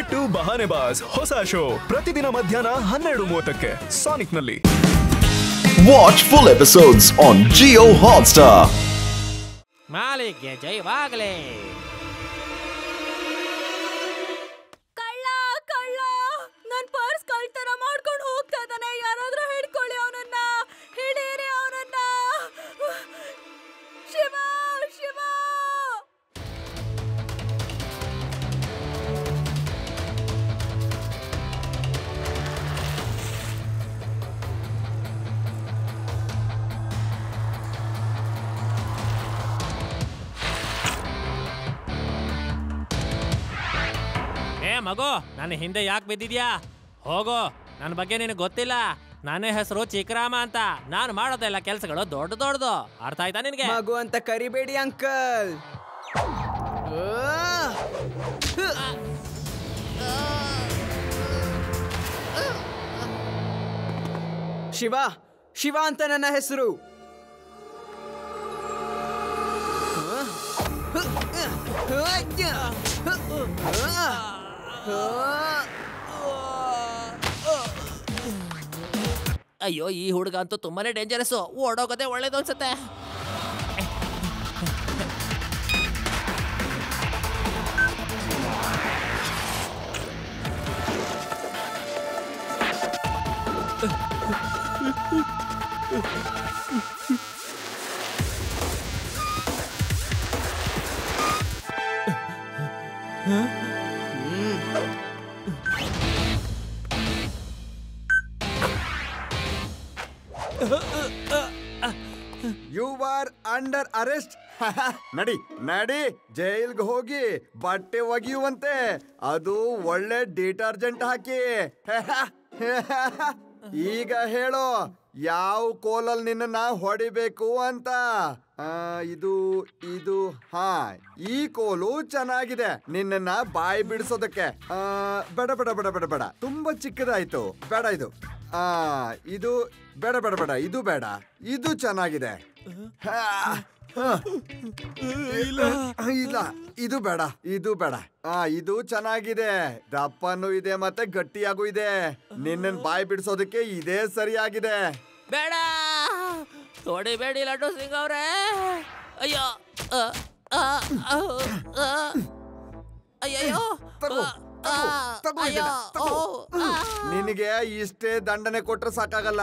ಬಿಟ್ಟು ಬಹಾನೆಬಾಜ್ ಹೊಸ ಶೋ ಪ್ರತಿದಿನ ಮಧ್ಯಾಹ್ನ 12:30ಕ್ಕೆ ಸಾನಿಕ್ನಲ್ಲಿ. Watch full episodes on Jio Hotstar. ಮಾಲಿಕ್ಗೆ ಜೈವಾಗಲೇ. ಕಳ್ಳ ಕಳ್ಳ ನನ್ ಪರ್ಸ್ ಕಳ್ತನ ಮಾಡ್ಕೊಂಡು ಹೋಗ್ತಾ ಇದ್ದಾನೆ. ಯಾರಾದ್ರೂ ಹಿಡ್ಕೊಳ್ಳಿ ಅವನನ್ನ, ಹಿಡೀರಿ ಅವನನ್ನ. ಶಿವ ಶಿವ. ಮಗು, ನನ್ನ ಹಿಂದೆ ಯಾಕೆ ಬಿದ್ದಿದ್ಯಾ? ಹೋಗೋ, ನನ್ನ ಬಗ್ಗೆ ನಿನಗೆ ಗೊತ್ತಿಲ್ಲ. ನನ್ನ ಹೆಸರು ಚಿಕ್ಕರಾಮ ಅಂತ. ನಾನು ಮಾಡೋದೆಲ್ಲ ಕೆಲಸಗಳು ದೊಡ್ಡದು. ಅರ್ಥ ಆಯ್ತಾ ನಿನಗೆ? ಮಗು ಅಂತ ಕರಿಬೇಡಿ ಅಂಕಲ್. ಶಿವ ಶಿವ ಅಂತ ನನ್ನ ಹೆಸರು. ಅಯ್ಯೋ, ಈ ಹುಡುಗ ಅಂತೂ ತುಂಬಾನೇ ಡೇಂಜರಸ್. ಓಡೋಗೋದೇ ಒಳ್ಳೇದು ಅನ್ಸುತ್ತೆ. You are under arrest. ನಡಿ ನಡಿ, ಜೈಲ್ಗೆ ಹೋಗಿ ಬಟ್ಟೆ ಒಗೆಯುವಂತೆ, ಅದು ಒಳ್ಳೆ ಡಿಟರ್ಜೆಂಟ್ ಹಾಕಿ. ಈಗ ಹೇಳು, ಯಾವ ಕೋಲಲ್ಲಿ ನಿನ್ನ ಹೊಡಿಬೇಕು ಅಂತ. ಇದು ಇದು ಹಾ, ಈ ಕೋಲು ಚೆನ್ನಾಗಿದೆ ನಿನ್ನ ಬಾಯಿ ಬಿಡಿಸೋದಕ್ಕೆ. ಬೇಡ ಬೇಡ ಬೇಡ ಬೇಡ ಬೇಡ, ತುಂಬಾ ಚಿಕ್ಕದಾಯ್ತು. ಬೇಡ ಇದು. ಇದು ಬೇಡ ಬೇಡ ಬೇಡ, ಇದು ಬೇಡ. ಇದು ಚೆನ್ನಾಗಿದೆ. ಇಲ್ಲ, ಇದು ಬೇಡ, ಇದು ಬೇಡ. ಇದು ಚೆನ್ನಾಗಿದೆ, ದಪ್ಪನೂ ಇದೆ ಮತ್ತೆ ಗಟ್ಟಿಯಾಗೂ ಇದೆ. ನಿನ್ನ ಬಾಯಿ ಬಿಡಿಸೋದಕ್ಕೆ ಇದೇ ಸರಿಯಾಗಿದೆ. ಬೇಡ, ಹೊಡಿಬೇಡಿ ಲಡ್ಡು ಸಿಂಗ್ ಅವ್ರೆ. ಅಯ್ಯೋ ಅಯ್ಯಯ್ಯೋ, ನಿನಗೆ ಇಷ್ಟೇ ದಂಡನೆ ಕೊಟ್ರೆ ಸಾಕಾಗಲ್ಲ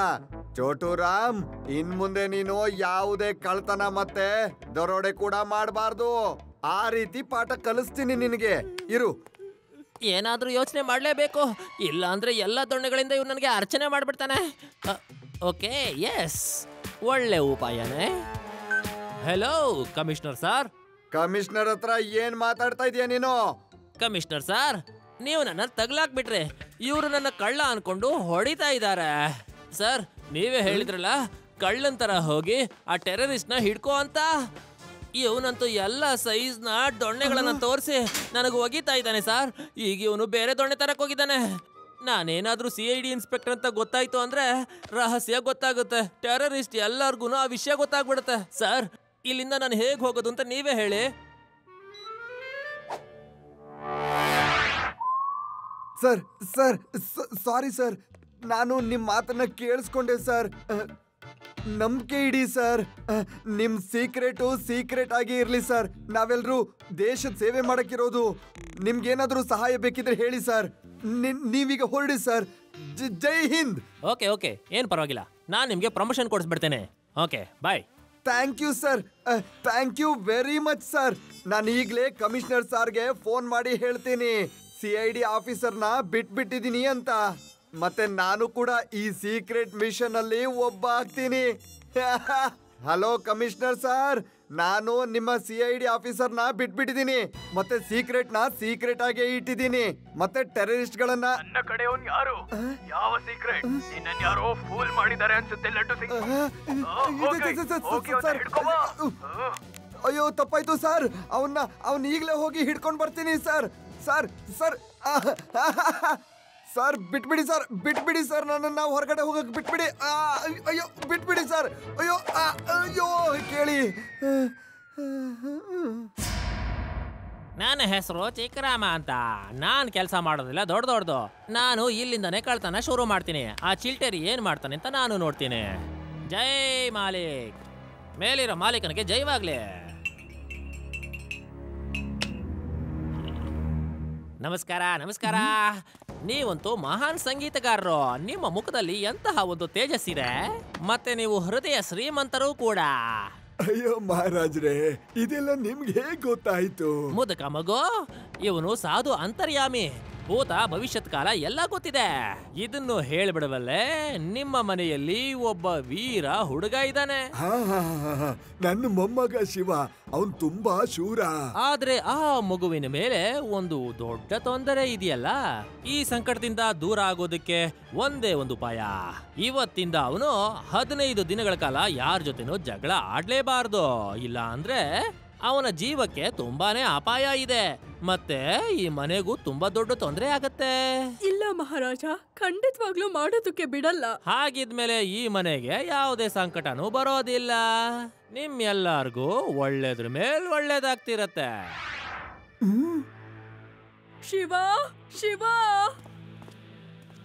ಚೋಟು ರಾಮ್. ಇನ್ ಮುಂದೆ ನೀನು ಯಾವುದೇ ಕಳ್ತನ ಮತ್ತೆ ದರೋಡೆ ಕೂಡ ಮಾಡಬಾರ್ದು. ಆ ರೀತಿ ಪಾಠ ಕಲಿಸ್ತೀನಿ ನಿನಗೆ. ಇರು. ಏನಾದ್ರೂ ಯೋಚನೆ ಮಾಡ್ಲೇಬೇಕು, ಇಲ್ಲ ಅಂದ್ರೆ ಎಲ್ಲ ದೊಣ್ಣೆಗಳಿಂದ ಇವ್ ನನಗೆ ಅರ್ಚನೆ ಮಾಡ್ಬಿಡ್ತಾನೆ. ಓಕೆ, ಎಸ್, ಒಳ್ಳೆ ಉಪಾಯನೇ. Hello commissioner sir. ಕಮಿಷನರ್ ಹತ್ರ ಏನ್ ಮಾತಾಡ್ತಾ ಇದೀಯ ನೀನು? ಕಮಿಷನರ್ ಸರ್, ನೀವು ನನ್ನ ತಗ್ಲಾಕ್ಬಿಟ್ರೆ ಇವರು ನನ್ನ ಕಳ್ಳ ಅನ್ಕೊಂಡು ಹೊಡಿತಾ ಇದ್ದಾರೆ. ಸರ್, ನೀವೇ ಹೇಳಿದ್ರಲ್ಲ ಕಳ್ಳನ್ ತರ ಹೋಗಿ ಆ ಟೆರರಿಸ್ಟ್ ನ ಹಿಡ್ಕೋ ಅಂತ. ಇವನಂತೂ ಎಲ್ಲ ಸೈಜ್ ನ ದೊಣ್ಣೆಗಳನ್ನ ತೋರಿಸಿ ನನಗೆ ಒಗಿತಾ ಇದ್ದಾನೆ ಸರ್. ಈಗ ಇವನು ಬೇರೆ ದೊಣ್ಣೆ ತರಕ್ ಹೋಗಿದ್ದಾನೆ. ನಾನೇನಾದ್ರೂ CID ಇನ್ಸ್ಪೆಕ್ಟರ್ ಅಂತ ಗೊತ್ತಾಯ್ತು ಅಂದ್ರೆ ರಹಸ್ಯ ಗೊತ್ತಾಗುತ್ತೆ. ಟೆರರಿಸ್ಟ್ ಎಲ್ಲರಿಗೂ ಆ ವಿಷಯ ಗೊತ್ತಾಗ್ಬಿಡುತ್ತೆ. ಸರ್, ಇಲ್ಲಿಂದ ನಾನು ಹೇಗೆ ಹೋಗೋದು ಅಂತ ನೀವೇ ಹೇಳಿ. ಸರ್ ಸರ್ ಸಾರಿ ಸರ್, ನಾನು ನಿಮ್ಮ ಮಾತನ್ನ ಕೇಳಿಸ್ಕೊಂಡೆ ಸರ್. ನಂಬಿಕೆ ಇಡಿ ಸರ್. ನಿಮ್ ಸೀಕ್ರೆಟ್ ಆಗಿ ಇರ್ಲಿ ಸರ್. ನಾವೆಲ್ಲರೂ ದೇಶದ ಸೇವೆ ಮಾಡಕ್ಕಿರೋದು. ನಿಮ್ಗೇನಾದ್ರೂ ಸಹಾಯ ಬೇಕಿದ್ರೆ ಹೇಳಿ ಸರ್. ನೀವೀಗ ಹೊರಡಿ ಸರ್. ಜೈ ಹಿಂದ್. ಓಕೆ, ಏನ್ ಪರವಾಗಿಲ್ಲ, ನಾನು ನಿಮ್ಗೆ ಪ್ರಮೋಷನ್ ಕೊಡಿಸ್ಬಿಡ್ತೇನೆ. Okay, bye. Thank you sir, thank you very much sir. ನಾನು ಈಗಲೇ ಕಮಿಷನರ್ ಸಾರ್ಗೆ ಫೋನ್ ಮಾಡಿ ಹೇಳ್ತೀನಿ CID ಆಫೀಸರ್ನ ಬಿಟ್ಬಿಟ್ಟಿದೀನಿ ಅಂತ. ಮತ್ತೆ ನಾನು ಕೂಡ ಈ ಸೀಕ್ರೆಟ್ ಮಿಷನ್ ಅಲ್ಲಿ ಒಬ್ಬ ಆಗ್ತೀನಿ. ಹಲೋ ಕಮಿಷನರ್ ಸರ್, ನಾನು ನಿಮ್ಮ CID ಆಫೀಸರ್ನ ಬಿಟ್ಬಿಟ್ಟಿದ್ದೀನಿ. ಮತ್ತೆ ಸೀಕ್ರೆಟ್ ಆಗಿ ಇಟ್ಟಿದ್ದೀನಿ. ಮತ್ತೆ ಟೆರರಿಸ್ಟ್ ಗಳನ್ನ ನನ್ನ ಕಡೆಯವನ್ ಯಾರು? ಯಾವ ಸೀಕ್ರೆಟ್? ನಿನ್ನ ಯಾರೋ ಫೂಲ್ ಮಾಡಿದ್ದಾರೆ ಅನ್ಸುತ್ತೆ ಲಡ್ಡು ಸಿಂಗ್. ಅಯ್ಯೋ ತಪ್ಪಾಯ್ತು ಸರ್. ಅವನ್ನ ಈಗಲೇ ಹೋಗಿ ಹಿಡ್ಕೊಂಡು ಬರ್ತೀನಿ ಸರ್. ಸರ್ ಸರ್ ಸರ್ ಬಿಟ್ಬಿಡಿ ಸರ್, ನನ್ನನ್ನು ಹೊರಗಡೆ ಹೋಗಕ್ಕೆ ಬಿಟ್ಬಿಡಿ. ಅಯ್ಯೋ ಬಿಟ್ಬಿಡಿ ಸರ್. ಅಯ್ಯೋ ಕೇಳಿ. ನನ್ನ ಹೆಸರು ಚಿಕ್ಕರಾಮ ಅಂತ. ನಾನ್ ಕೆಲಸ ಮಾಡೋದಿಲ್ಲ ದೊಡ್ಡದು. ನಾನು ಇಲ್ಲಿಂದಾನೇ ಕಳ್ತನ ಶುರು ಮಾಡ್ತೀನಿ. ಆ ಚಿಲ್ಟೇರಿ ಏನ್ ಮಾಡ್ತಾನೆ ಅಂತ ನಾನು ನೋಡ್ತೀನಿ. ಜೈ ಮಾಲೀಕ್. ಮೇಲಿರೋ ಮಾಲೀಕನಿಗೆ ಜೈವಾಗ್ಲಿ. ನಮಸ್ಕಾರ. ನೀವಂತೂ ಮಹಾನ್ ಸಂಗೀತಗಾರರು. ನಿಮ್ಮ ಮುಖದಲ್ಲಿ ಎಂತಹ ಒಂದು ತೇಜಸ್ಸಿದೆ. ಮತ್ತೆ ನೀವು ಹೃದಯ ಶ್ರೀಮಂತರು ಕೂಡ. ಅಯ್ಯೋ ಮಹಾರಾಜ್ರೆ, ಇದೆಲ್ಲ ನಿಮ್ಗೆ ಹೇಗ್ ಗೊತ್ತಾಯ್ತು? ಮುದಕ ಮಗು, ಇವನು ಸಾಧು ಅಂತರ್ಯಾಮಿ. ಭೂತ ಭವಿಷ್ಯತ್ ಕಾಲ ಎಲ್ಲ ಗೊತ್ತಿದೆ. ಇದನ್ನು ಹೇಳ್ಬಿಡವಲ್ಲೇ, ನಿಮ್ಮ ಮನೆಯಲ್ಲಿ ಒಬ್ಬ ವೀರ ಹುಡುಗ ಇದ್ದಾನೆ. ನನ್ನ ಮೊಮ್ಮಗ ಶಿವ, ಅವನ್ ತುಂಬಾ ಶೂರ. ಆದ್ರೆ ಆ ಮಗುವಿನ ಮೇಲೆ ಒಂದು ದೊಡ್ಡ ತೊಂದರೆ ಇದೆಯಲ್ಲ. ಈ ಸಂಕಟದಿಂದ ದೂರ ಆಗೋದಕ್ಕೆ ಒಂದೇ ಒಂದು ಉಪಾಯ. ಇವತ್ತಿಂದ ಅವನು 15 ದಿನಗಳ ಕಾಲ ಯಾರ ಜೊತೆನೂ ಜಗಳ ಆಡ್ಲೇಬಾರ್ದು. ಇಲ್ಲ ಅಂದ್ರೆ ಅವನ ಜೀವಕ್ಕೆ ತುಂಬಾನೇ ಅಪಾಯ ಇದೆ. ಮತ್ತೆ ಈ ಮನೆಗೂ ತುಂಬಾ ದೊಡ್ಡ ತೊಂದರೆ ಆಗತ್ತೆ. ಇಲ್ಲ ಮಹಾರಾಜ, ಖಂಡಿತವಾಗ್ಲೂ ಮಾಡೋದಕ್ಕೆ ಬಿಡಲ್ಲ. ಹಾಗಿದ್ಮೇಲೆ ಈ ಮನೆಗೆ ಯಾವುದೇ ಸಂಕಟನೂ ಬರೋದಿಲ್ಲ. ನಿಮ್ಮೆಲ್ಲರಿಗೂ ಒಳ್ಳೇದ್ರ ಮೇಲ್ ಒಳ್ಳೇದಾಗ್ತಿರತ್ತೆ. ಶಿವ ಶಿವ,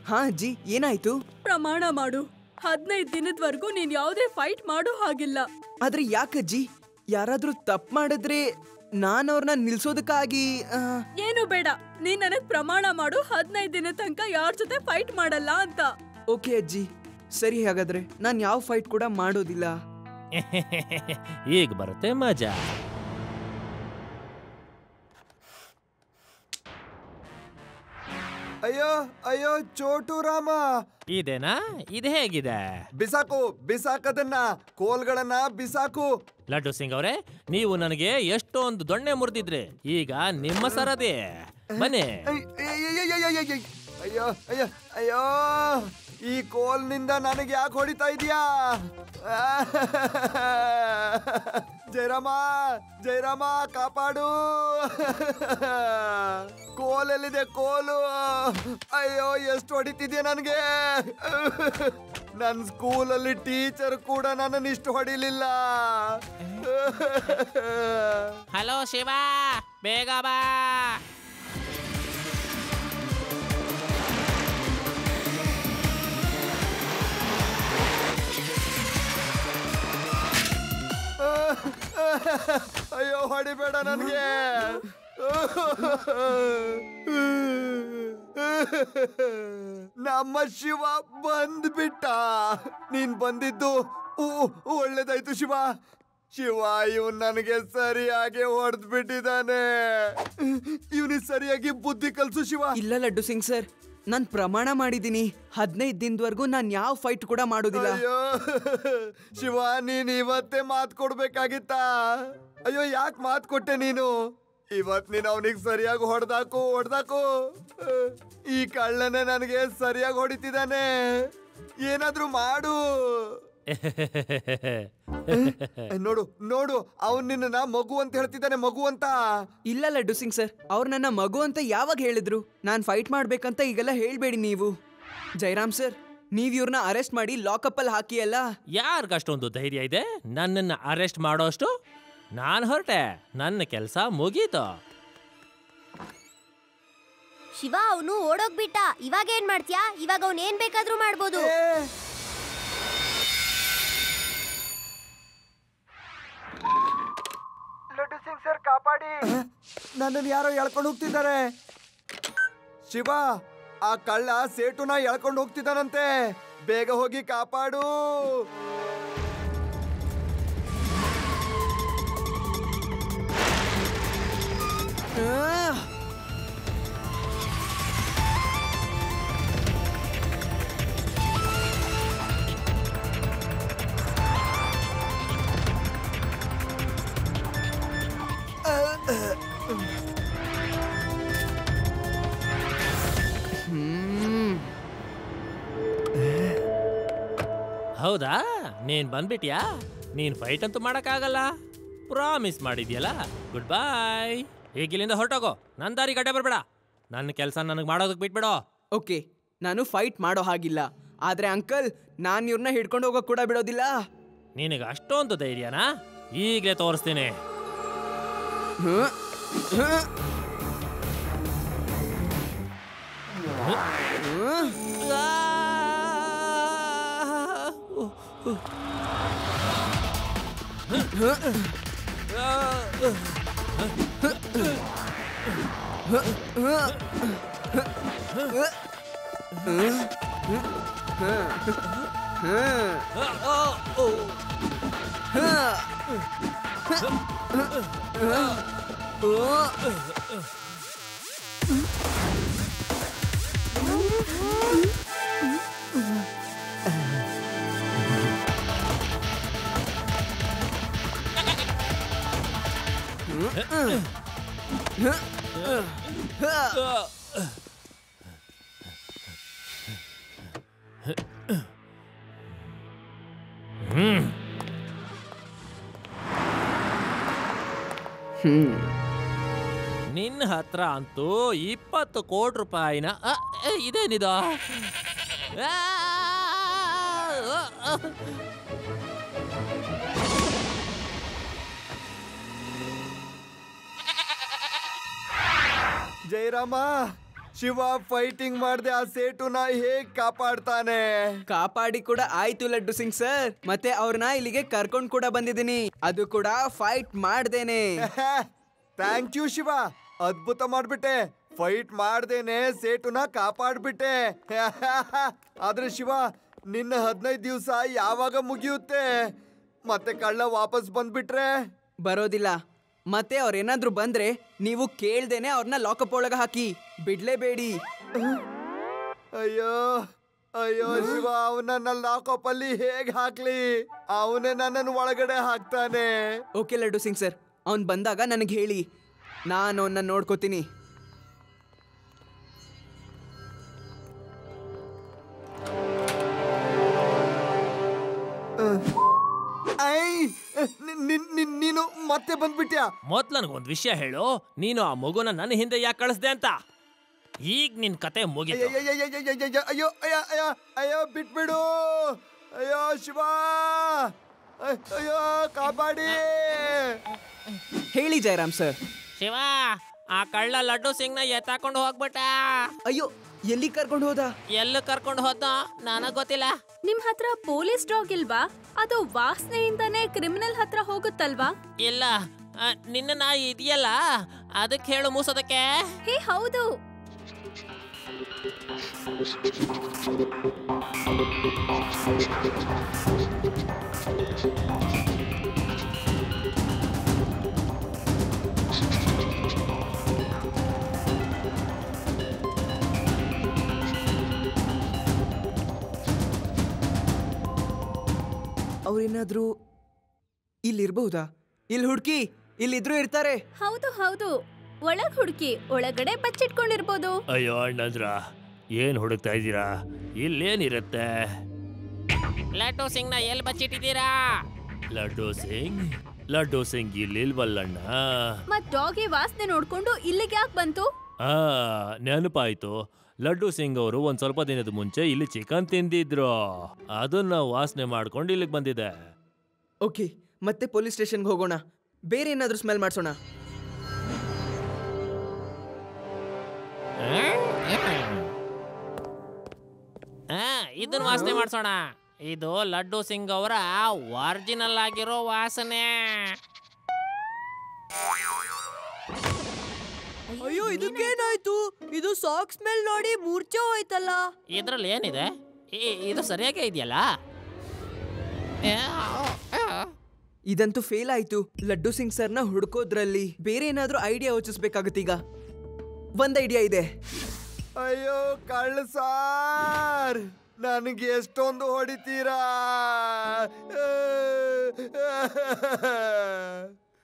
ಹಾ ಅಜ್ಜಿ, ಏನಾಯ್ತು? ಪ್ರಮಾಣ ಮಾಡು. 15 ದಿನದವರೆಗೂ ನೀನ್ ಯಾವುದೇ ಫೈಟ್ ಮಾಡೋ ಹಾಗಿಲ್ಲ. ಆದ್ರೆ ಯಾಕಜ್ಜಿ? ಯಾರಾದ್ರೂ ತಪ್ಪು ಮಾಡಿದ್ರೆ ನಾನು ಅವ್ರನ್ನ ನಿಲ್ಸೋದಕ್ಕಾಗಿ ಏನು ಬೇಡ, ನೀನ್ ನನಗ್ ಪ್ರಮಾಣ ಮಾಡು 15 ದಿನ ತನಕ ಯಾರ ಜೊತೆ ಫೈಟ್ ಮಾಡಲ್ಲ ಅಂತ. ಓಕೆ ಅಜ್ಜಿ, ಸರಿ. ಹಾಗಾದ್ರೆ ನಾನು ಯಾವ ಫೈಟ್ ಕೂಡ ಮಾಡೋದಿಲ್ಲ. ಈಗ ಬರುತ್ತೆ ಮಜಾ. ಅಯ್ಯೋ ಅಯ್ಯೋ ಚೋಟು ರಾಮ, ಇದೇನಾ? ಇದು ಹೇಗಿದೆ? ಬಿಸಾಕದನ್ನ, ಕೋಲ್ಗಳನ್ನ ಬಿಸಾಕು. ಲಡ್ಡು ಸಿಂಗ್ ಅವರೇ, ನೀವು ನನಗೆ ಎಷ್ಟೊಂದು ದೊಣ್ಣೆ ಮುರಿದಿದ್ರಿ. ಈಗ ನಿಮ್ಮ ಸರದಿ. ಬನ್ನಿ. ಅಯ್ಯೋ ಅಯ್ಯೋ ಅಯ್ಯೋ, ಈ ಕೋಲ್ನಿಂದ ನನಗೆ ಯಾಕೆ ಹೊಡಿತಾ ಇದೀಯಾ? ಜಯರಾಮ ಕಾಪಾಡು. ಕೋಲೆಲ್ಲಿದೆ ಕೋಲು? ಅಯ್ಯೋ, ಎಷ್ಟು ಹೊಡಿತಿದ್ಯಾ ನನಗೆ. ನನ್ನ ಸ್ಕೂಲಲ್ಲಿ ಟೀಚರ್ ಕೂಡ ನನ್ನನ್ನು ಇಷ್ಟು ಹೊಡಿಲಿಲ್ಲ. ಹಲೋ ಶಿವ, ಬೇಗ ಬಾ. ಅಯ್ಯೋ, ಹೊಡಿಬೇಡ ನನಗೆ. ನಮ್ಮ ಶಿವ ಬಂದ್ಬಿಟ್ಟ. ನೀನ್ ಬಂದಿದ್ದು ಒಳ್ಳೇದಾಯ್ತು ಶಿವ. ಇವನ್ ನನಗೆ ಸರಿಯಾಗಿ ಹೊಡೆದ್ ಬಿಟ್ಟಿದ್ದಾನೆ. ಇವನಿಗೆ ಸರಿಯಾಗಿ ಬುದ್ಧಿ ಕಲ್ಸು ಶಿವ. ಇಲ್ಲ ಲಡ್ಡು ಸಿಂಗ್ ಸರ್, ನಾನ್ ಪ್ರಮಾಣ ಮಾಡಿದೀನಿ 15 ದಿನದವರೆಗೂ ನಾನು ಯಾವ ಫೈಟ್ ಕೂಡ ಮಾಡೋದಿಲ್ಲ. ಅಯ್ಯೋ ಶಿವ, ನೀನ್ ಇವತ್ತೇ ಮಾತ್ ಕೊಡ್ಬೇಕಾಗಿತ್ತ. ಅಯ್ಯೋ, ಯಾಕೆ ಮಾತ್ ಕೊಟ್ಟೆ ನೀನು? ಇವತ್ ನೀನ್ ಅವನಿಗೆ ಸರಿಯಾಗಿ ಹೊಡೆದಾಕು. ಈ ಕಳ್ಳನೇ ನನಗೆ ಸರಿಯಾಗಿ ಹೊಡಿತಿದ್ದಾನೆ. ಏನಾದ್ರೂ ಮಾಡು. ನೋಡು, ಅವನ್ ನಿನ್ನ ಮಗು ಅಂತ ಹೇಳ್ತಿದ್ದಾನೆ. ಮಗು ಅಂತ. ಇಲ್ಲ ಲಡ್ಡು ಸಿಂಗ್ ಸರ್, ಅವ್ರು ನನ್ನ ಮಗು ಅಂತ ಯಾವಾಗ ಹೇಳಿದ್ರು? ನಾನ್ ಫೈಟ್ ಮಾಡ್ಬೇಕಂತ ಈಗೆಲ್ಲ ಹೇಳ್ಬೇಡಿ ನೀವು. ಜಯರಾಮ್ ಸರ್, ನೀವ್ ಇವ್ರನ್ನ ಅರೆಸ್ಟ್ ಮಾಡಿ ಲಾಕಪ್ ಅಲ್ಲಿ ಹಾಕಿ ಅಲ್ಲ. ಯಾರಿಗಷ್ಟೊಂದು ಧೈರ್ಯ ಇದೆ ನನ್ನನ್ನ ಅರೆಸ್ಟ್ ಮಾಡೋಷ್ಟು? ನಾನ್ ಹೊರಟೆ, ನನ್ನ ಕೆಲಸ ಮುಗೀತು. ಶಿವ, ಅವನು ಓಡೋಗ್ಬಿಟ್ಟ. ಇವಾಗ ಏನ್ ಮಾಡ್ತೀಯಾ? ಇವಾಗ ಅವನ್ ಏನ್ ಬೇಕಾದ್ರೂ ಮಾಡ್ಬೋದು. ಲಡ್ಡು ಸಿಂಗ್ ಸರ್, ಕಾಪಾಡಿ. ನನ್ನನ್ನು ಯಾರೋ ಎಳ್ಕೊಂಡು ಹೋಗ್ತಿದ್ದಾರೆ. ಶಿವ, ಆ ಕಳ್ಳ ಸೇಟುನ ಎಳ್ಕೊಂಡು ಹೋಗ್ತಿದ್ದಾನಂತೆ. ಬೇಗ ಹೋಗಿ ಕಾಪಾಡು. ಹೌದಾ, ನೀನ್ ಬಂದ್ಬಿಟ್ಯಾ? ನೀನ್ ಫೈಟ್ ಅಂತೂ ಮಾಡಕ್ಕಾಗಲ್ಲ. ಪ್ರಾಮಿಸ್ ಮಾಡಿದ್ಯಲ್ಲ. Goodbye. ಈಗ ಇಲ್ಲಿಂದ ಹೊರಟೋಗೋ. ನನ್ನ ದಾರಿ ಗಡ್ಡೆ ಬರ್ಬೇಡ. ನನ್ನ ಕೆಲಸ ನನಗೆ ಮಾಡೋದಕ್ಕೆ ಬಿಟ್ಬಿಡೋ. ಓಕೆ, ನಾನು ಫೈಟ್ ಮಾಡೋ ಹಾಗಿಲ್ಲ. ಆದ್ರೆ ಅಂಕಲ್, ನಾನು ಇವ್ರನ್ನ ಹಿಡ್ಕೊಂಡು ಹೋಗೋಕ್ ಕೂಡ ಬಿಡೋದಿಲ್ಲ. ನಿನಗೆ ಅಷ್ಟೊಂದು ಧೈರ್ಯನಾ? ಈಗಲೇ ತೋರಿಸ್ತೀನಿ. ನಿನ್ನ ಹತ್ರ ಅಂತೂ 20 ಕೋಟಿ ರೂಪಾಯಿನ ಇದೇನಿದು? ಜಯರಾಮ, ಶಿವ ಫೈಟಿಂಗ್ ಮಾಡ್ದೆ ಆ ಸೇಟುನ ಹೇಗ್ ಕಾಪಾಡ್ತಾನೆ? ಕಾಪಾಡಿ ಕೂಡ ಆಯ್ತು ಲಡ್ಡು ಸಿಂಗ್ ಸರ್. ಮತ್ತೆ ಅವ್ರನ್ನ ಇಲ್ಲಿಗೆ ಕರ್ಕೊಂಡ್ ಕೂಡ ಬಂದಿದ್ದೀನಿ, ಅದು ಕೂಡ ಫೈಟ್ ಮಾಡ್ದೇನೆ. ಥ್ಯಾಂಕ್ ಯು ಶಿವ, ಅದ್ಭುತ ಮಾಡ್ಬಿಟ್ಟೆ. ಫೈಟ್ ಮಾಡ್ದೇನೆ ಸೇಟುನ ಕಾಪಾಡ್ಬಿಟ್ಟೆ. ಆದ್ರೆ ಶಿವ, ನಿನ್ನ 15 ದಿವಸ ಯಾವಾಗ ಮುಗಿಯುತ್ತೆ? ಮತ್ತೆ ಕಳ್ಳ ವಾಪಸ್ ಬಂದ್ಬಿಟ್ರೆ? ಬರೋದಿಲ್ಲ. ಮತ್ತೆ ಅವ್ರೇನಾದ್ರೂ ಬಂದ್ರೆ ನೀವು ಕೇಳ್ದೇನೆ ಅವ್ರನ್ನ ಲಾಕಪ್ ಒಳಗ ಹಾಕಿ ಬಿಡ್ಲೇಬೇಡಿ. ಅಯ್ಯೋ ಅಯ್ಯೋ ಶಿವ, ಅವನನ್ನ ಲಾಕಪ್ ಅಲ್ಲಿ ಹೇಗ್ ಹಾಕ್ಲಿ? ಅವನೇ ನನ್ನನ್ನು ಒಳಗಡೆ ಹಾಕ್ತಾನೆ. ಓಕೆ ಲಡ್ಡು ಸಿಂಗ್ ಸರ್, ಅವ್ನ್ ಬಂದಾಗ ನನಗೆ ಹೇಳಿ, ನಾನು ಅವನ್ನ ನೋಡ್ಕೋತೀನಿ. ನೀನು ಮತ್ತೆ ಬಂದ್ಬಿಟ್ಯಾ? ಮೊದ್ಲು ನನಗೊಂದು ವಿಷಯ ಹೇಳು, ನೀನು ಆ ಮಗುನ ನನ್ನ ಹಿಂದೆ ಯಾಕೆ ಕಳಿಸ್ದೆ ಅಂತ. ಈಗ ನಿನ್ ಕತೆ ಮುಗಿತು. ಅಯ್ಯೋ ಅಯ್ಯೋ ಅಯ್ಯೋ ಬಿಟ್ಬಿಡು. ಅಯ್ಯೋ ಶಿವ, ಅಯ್ಯೋ ಕಾಪಾಡಿ. ಹೇಳಿ ಜಯರಾಮ್ ಸರ್. ಶಿವ, ಆ ಕಳ್ಳ ಲಡ್ಡು ಸಿಂಗ್ನ ಎತ್ತಾಕೊಂಡು ಹೋಗ್ಬಿಟ್ಟ. ಅಯ್ಯೋ, ಎಲ್ಲಿ ಕರ್ಕೊಂಡು ಹೋದ? ಎಲ್ಲ ಕರ್ಕೊಂಡು ಹೋದ ನನಗ್ ಗೊತ್ತಿಲ್ಲ. ನಿಮ್ ಹತ್ರ ಪೊಲೀಸ್ ಡಾಗ್ ಇಲ್ವಾ? ಅದು ವಾಸನೆಯಿಂದಾನೇ ಕ್ರಿಮಿನಲ್ ಹತ್ರ ಹೋಗುತ್ತಲ್ವಾ? ಇಲ್ಲ, ನಿನ್ನ ನಾಯಿ ಇದೆಯಲ್ಲ, ಅದಕ್ಕೆ ಹೇಳು ಮೂಸೋದಕ್ಕೆ. ಹೇ ಹೌದು. ಅವ್ರೇನಾದ್ರೂ ಇಲ್ಲಿರ್ಬಹುದಾ? ಇಲ್ಲಿ ಹುಡುಕಿ, ಇಲ್ಲಿದ್ರು ಇರ್ತಾರೆ. ಹೌದು ಹೌದು, ಒಳಗ್ ಹುಡುಕಿ, ಒಳಗಡೆ ಬಚ್ಚಿಟ್ಕೊಂಡಿರ್ಬೋದು. ಅಯ್ಯೋ ಅಣ್ಣಂದ್ರ, ಏನ್ ಹುಡುಕ್ತಾ ಇದ್ದೀರಾ? ಇಲ್ಲೇನಿರುತ್ತೆ? ಲಡ್ಡು ಸಿಂಗ್ನ ಎಲ್ಲಿ ಬಚ್ಚಿಟ್ಟಿದ್ದೀರಾ? ಲಡ್ಡು ಸಿಂಗ್ ಇಲ್ಲಿಲ್ವಲ್ಲಣ್ಣ. ಮತ್ ಡಾಗಿ ವಾಸನೆ ನೋಡ್ಕೊಂಡು ಇಲ್ಲಿಗೆ ಯಾಕೆ ಬಂತು? ನೆನಪಾಯ್ತು. ಲಡ್ಡು ಸಿಂಗ್ ಅವರು ಒಂದ್ ಸ್ವಲ್ಪ ದಿನದ ಮುಂಚೆ ಇಲ್ಲಿ ಚಿಕನ್ ತಿಂದಿದ್ರು, ಅದನ್ನ ವಾಸನೆ ಮಾಡ್ಕೊಂಡು ಇಲ್ಲಿಗೆ ಬಂದಿದೆ. ಓಕೆ, ಮತ್ತೆ ಪೊಲೀಸ್ ಸ್ಟೇಷನ್ಗೆ ಹೋಗೋಣ. ಬೇರೆ ಏನಾದ್ರೂ ಸ್ಮೆಲ್ ಮಾಡ್ಸೋಣ. ಇದನ್ನ ವಾಸನೆ ಮಾಡ್ಸೋಣ. ಇದು ಲಡ್ಡು ಸಿಂಗ್ ಅವರ ಒರಿಜಿನಲ್ ಆಗಿರೋ ವಾಸನೆ. ಅಯ್ಯೋ, ಇದಕ್ಕೇನಾಯ್ತು? ಇದು ಸಾಕ್ಸ್ ಸ್ಮೆಲ್ ನೋಡಿ ಮೂರ್ಛೆ ಹೋಯ್ತಲ್ಲ. ಇದ್ರಲ್ಲಿ ಏನಿದೆ? ಇದು ಸರಿಯಾಗೇ ಇದೆಯಲ್ಲ. ಇದಂತೂ ಫೇಲ್ ಆಯ್ತು. ಲಡ್ಡು ಸಿಂಗ್ ಸರ್ನ ಹುಡ್ಕೋದ್ರಲ್ಲಿ ಬೇರೆ ಏನಾದ್ರೂ ಐಡಿಯಾ ಯೋಚಿಸ್ಬೇಕಾಗತ್ತೀಗ. ಒಂದ್ ಐಡಿಯಾ ಇದೆ. ಅಯ್ಯೋ ಕಳ್ಳ ಸಾರ್, ನನಗೆ ಎಷ್ಟೊಂದು ಹೊಡಿತೀರಾ?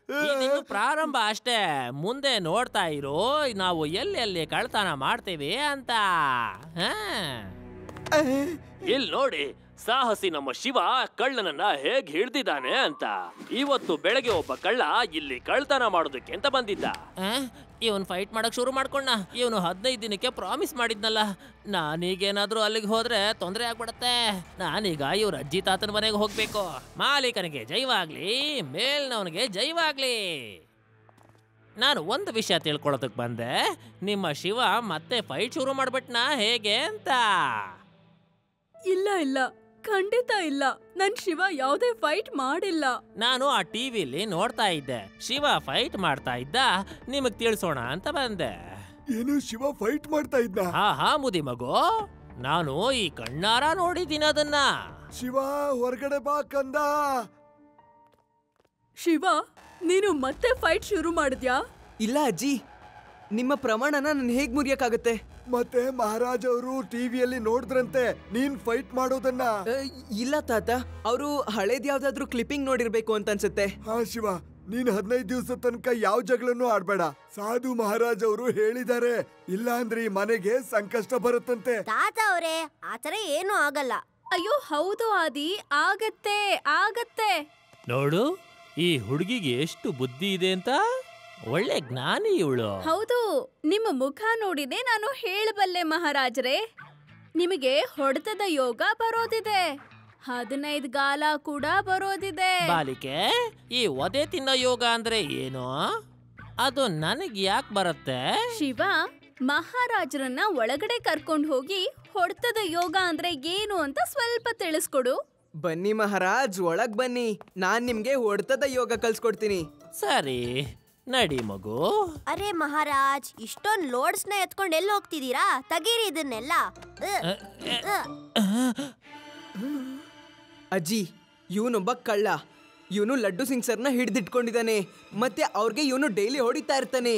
ಇದಿನ್ನು ಪ್ರಾರಂಭ ಅಷ್ಟೇ, ಮುಂದೆ ನೋಡ್ತಾ ಇರೋ ನಾವು ಎಲ್ಲೆಲ್ಲಿ ಕಳ್ತನ ಮಾಡ್ತೀವಿ ಅಂತ. ಇಲ್ಲಿ ನೋಡಿ, ಸಾಹಸಿ ನಮ್ಮ ಶಿವ ಕಳ್ಳನನ್ನ ಹೇಗ್ ಹಿಡ್ದಿದ್ದಾನೆ ಅಂತ. ಇವತ್ತು ಬೆಳಗ್ಗೆ ಒಬ್ಬ ಕಳ್ಳ ಇಲ್ಲಿ ಕಳ್ತನ ಮಾಡೋದಕ್ಕೆ ಅಂತ ಬಂದಿದ್ದ. ಇವನ್ ಫೈಟ್ ಮಾಡಕ್ ಶುರು ಮಾಡ್ಕೊಂಡ. ಇವನು 15 ದಿನಕ್ಕೆ ಪ್ರಾಮಿಸ್ ಮಾಡಿದ್ನಲ್ಲ. ನಾನೀಗೇನಾದ್ರೂ ಅಲ್ಲಿಗೆ ಹೋದ್ರೆ ತೊಂದರೆ ಆಗ್ಬಿಡತ್ತೆ. ನಾನೀಗ ಇವ್ರ ಅಜ್ಜಿ ತಾತನ ಮನೆಗೆ ಹೋಗ್ಬೇಕು. ಮಾಲೀಕನಿಗೆ ಜೈವಾಗ್ಲಿ, ಮೇಲ್ನವನಿಗೆ ಜೈವಾಗ್ಲಿ. ನಾನು ಒಂದು ವಿಷಯ ತಿಳ್ಕೊಳೋದಕ್ಕೆ ಬಂದೆ. ನಿಮ್ಮ ಶಿವ ಮತ್ತೆ ಫೈಟ್ ಶುರು ಮಾಡ್ಬಿಟ್ನಾ ಹೇಗೆ ಅಂತ? ಇಲ್ಲ ಇಲ್ಲ, ಖಂಡಿತ ಇಲ್ಲ. ನನ್ ಶಿವ ಯಾವುದೇ ಫೈಟ್ ಮಾಡಿಲ್ಲ. ನಾನು ಆ ಟಿವಿಲಿ ನೋಡ್ತಾ ಇದ್ದೆ, ಶಿವ ಫೈಟ್ ಮಾಡ್ತಾ ಇದ್ದ, ನಿಮಗ್ ತಿಳಿಸೋಣ ಅಂತ ಬಂದೆ. ಏನು ಶಿವ ಫೈಟ್ ಮಾಡ್ತಾ ಇದ್ದ? ಹಾ ಮುದಿ ಮಗು, ನಾನು ಈ ಕಣ್ಣಾರ ನೋಡಿದ್ದೀನಿ ಅದನ್ನ. ಶಿವ ಹೊರಗಡೆ ಬಾ ಕಂದ. ಶಿವ, ನೀನು ಮತ್ತೆ ಫೈಟ್ ಶುರು ಮಾಡಿದ್ಯಾ? ಇಲ್ಲ ಅಜ್ಜಿ, ನಿಮ್ಮ ಪ್ರಮಾಣನ ನಾನು ಹೇಗ್ ಮುರಿಯಕ್ಕಾಗತ್ತೆ? ಮತ್ತೆ ಮಹಾರಾಜ್ ಅವರು ಟಿವಿಯಲ್ಲಿ ನೋಡಿದ್ರಂತೆ ನೀನ್ ಫೈಟ್ ಮಾಡೋದನ್ನ. ಇಲ್ಲ ತಾತ, ಅವರು ಹಳೇದ್ ಯಾವ್ದಾದ್ರು ಕ್ಲಿಪ್ಪಿಂಗ್ ನೋಡಿರ್ಬೇಕು ಅಂತ ಅನ್ಸುತ್ತೆ. ಹಾ ಶಿವ, ನೀನ್ 15 ದಿವಸ ತನಕ ಯಾವ ಜಗಳನ್ನು ಆಡ್ಬೇಡ. ಸಾಧು ಮಹಾರಾಜ್ ಅವರು ಹೇಳಿದ್ದಾರೆ, ಇಲ್ಲ ಅಂದ್ರೆ ಈ ಮನೆಗೆ ಸಂಕಷ್ಟ ಬರುತ್ತಂತೆ. ತಾತ ಅವರೇ, ಆತರ ಏನು ಆಗಲ್ಲ. ಅಯ್ಯೋ ಹೌದು ಆದಿ, ಆಗತ್ತೆ ಆಗತ್ತೆ. ನೋಡು, ಈ ಹುಡುಗಿಗೆ ಎಷ್ಟು ಬುದ್ಧಿ ಇದೆ ಅಂತ. ಒಳ್ಳೆ ಜ್ಞಾನಿ ಇವಳು. ಹೌದು, ನಿಮ್ಮ ಮುಖ ನೋಡಿನೇ ನಾನು ಹೇಳಬಲ್ಲೆ ಮಹಾರಾಜರೇ. ನಿಮಗೆ ಹೊಡೆತದ ಯೋಗ ಬರೋದಿದೆ, 15 ಗಾಲ ಕೂಡ ಬರೋದಿದೆ. ಬಾಲಿಕೆ, ಈ ಒದೆ ತಿನ್ನೋ ಯೋಗ ಅಂದ್ರೆ ಏನು? ಅದು ನನಗ್ ಯಾಕೆ ಬರುತ್ತೆ? ಶಿವ, ಮಹಾರಾಜರನ್ನ ಒಳಗಡೆ ಕರ್ಕೊಂಡು ಹೋಗಿ ಹೊಡೆತದ ಯೋಗ ಅಂದ್ರೆ ಏನು ಅಂತ ಸ್ವಲ್ಪ ತಿಳಿಸ್ಕೊಡು. ಬನ್ನಿ ಮಹಾರಾಜ್, ಒಳಗ್ ಬನ್ನಿ, ನಾನ್ ನಿಮ್ಗೆ ಹೊಡೆತದ ಯೋಗ ಕಲ್ಸ್ಕೊಡ್ತೀನಿ. ಸರಿ, ನಡಿ ಮಗು. ಅರೆ ಮಹಾರಾಜ್, ಇಷ್ಟೊಂದು ಲೋಡ್ಸ್ ನ ಎತ್ಕೊಂಡು ಎಲ್ಲಿ ಹೋಗ್ತಿದ್ದೀರಾ? ತಗೀರಿ ಇದನ್ನೆಲ್ಲ. ಅಜ್ಜಿ, ಇವನೊಬ್ಬ ಕಳ್ಳ. ಇವನು ಲಡ್ಡು ಸಿಂಗ್ ಸರ್ನ ಹಿಡಿದಿಟ್ಕೊಂಡಿದ್ದಾನೆ, ಮತ್ತೆ ಅವ್ರಿಗೆ ಇವನು ಡೈಲಿ ಹೊಡಿತಾ ಇರ್ತಾನೆ.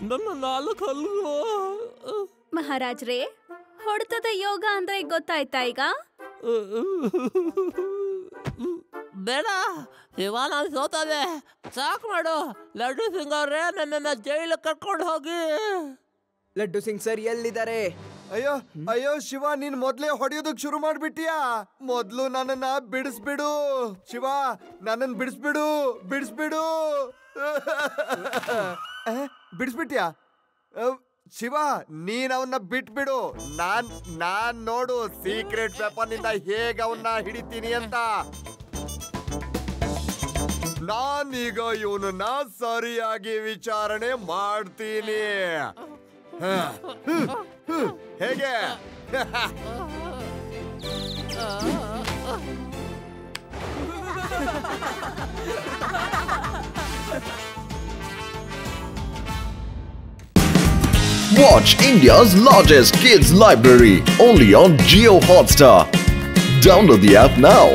ನನ್ನ 4 ಹಲ್ಲು. ಮಹಾರಾಜ್ರೇ, ಹೊಡೆತದ ಯೋಗ ಅಂದ್ರೆ ಗೊತ್ತಾಯ್ತಾ ಈಗ? ಬೇಡ, ಇವಾಗ ಸೋತದೆ, ಸಾಕು ಮಾಡು. ಲಡ್ಡು ಸಿಂಗ್ ಅವ್ರೆ, ನನ್ನನ್ನ ಜೈಲು ಕರ್ಕೊಂಡು ಹೋಗಿ. ಲಡ್ಡು ಸಿಂಗ್ ಸರ್ ಎಲ್ಲಿದ್ದಾರೆ? ಅಯ್ಯೋ ಅಯ್ಯೋ ಶಿವ, ನೀನ್ ಮೊದ್ಲೇ ಹೊಡೆಯೋದಕ್ ಶುರು ಮಾಡ್ಬಿಟ್ಟಿಯಾ? ಮೊದ್ಲು ನನ್ನನ್ನ ಬಿಡಿಸ್ಬಿಡು ಶಿವ, ನನ್ನನ್ ಬಿಡಿಸ್ಬಿಡು ಬಿಡಿಸ್ಬಿಡು. ಬಿಡಿಸ್ಬಿಟ್ಯಾ? ಶಿವ, ನೀನ್ ಅವನ್ನ ಬಿಟ್ಬಿಡು. ನಾನ್ ನೋಡು ಸೀಕ್ರೆಟ್ ವೆಪನ್ ಇಂದ ಹೇಗೆ ಅವನ್ನ ಹಿಡಿತೀನಿ ಅಂತ. ನಾನೀಗ ಇವನನ್ನ ಸರಿಯಾಗಿ ವಿಚಾರಣೆ ಮಾಡ್ತೀನಿ. ಹೇಗೆ? Watch India's largest kids library only on Jio Hotstar. Download the app now.